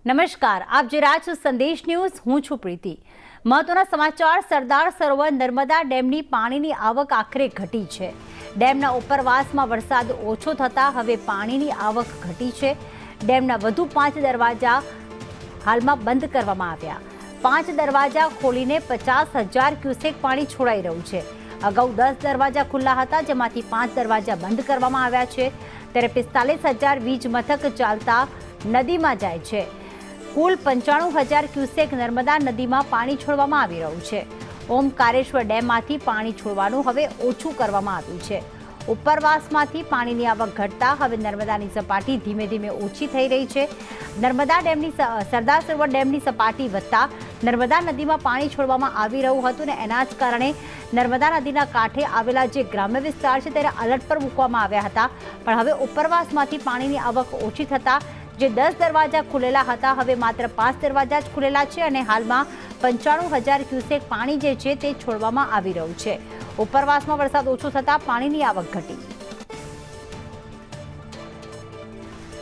નમસ્કાર, આપ જે રહ્યા છો સંદેશ ન્યૂઝ. હું છું પ્રીતિ. મહત્વના સમાચાર. સરદાર સરોવર નર્મદા ડેમની પાણીની આવક આખરે ઘટી છે. ડેમના ઉપરવાસમાં વરસાદ ઓછો થતાં હવે પાણીની આવક ઘટી છે. ડેમના વધુ 5 દરવાજા હાલમાં બંધ કરવામાં આવ્યા. 5 દરવાજા ખોલીને 50,000 ક્યુસેક પાણી છોડાઈ રહ્યું છે. અગાઉ 10 દરવાજા ખુલ્લા હતા, જેમાંથી 5 દરવાજા બંધ કરવામાં આવ્યા છે. ત્યારે 45,000 વીજ મથક ચાલતા નદીમાં જાય છે. કુલ 95,000 ક્યુસેક નર્મદા નદીમાં પાણી છોડવામાં આવી રહ્યું છે. ઓમકારેશ્વર ડેમમાંથી પાણી છોડવાનું હવે ઓછું કરવામાં આવ્યું છે. ઉપરવાસમાંથી પાણીની આવક ઘટતા હવે નર્મદાની સપાટી ધીમે ધીમે ઓછી થઈ રહી છે. સરદાર સરોવર ડેમની સપાટી વધતા નર્મદા નદીમાં પાણી છોડવામાં આવી રહ્યું હતું ને એના જ કારણે નર્મદા નદીના કાંઠે આવેલા જે ગ્રામ્ય વિસ્તાર છે તેને અલર્ટ પર મૂકવામાં આવ્યા હતા. પણ હવે ઉપરવાસમાંથી પાણીની આવક ઓછી થતાં જે 10 દરવાજા ખુલેલા હતા હવે માત્ર 5 દરવાજા જ ખુલેલા છે અને હાલમાં 95,000 ક્યુસેક પાણી જે છે તે છોડવામાં આવી રહ્યું છે. ઉપરવાસમાં વરસાદ ઓછો થતાં પાણીની આવક ઘટી.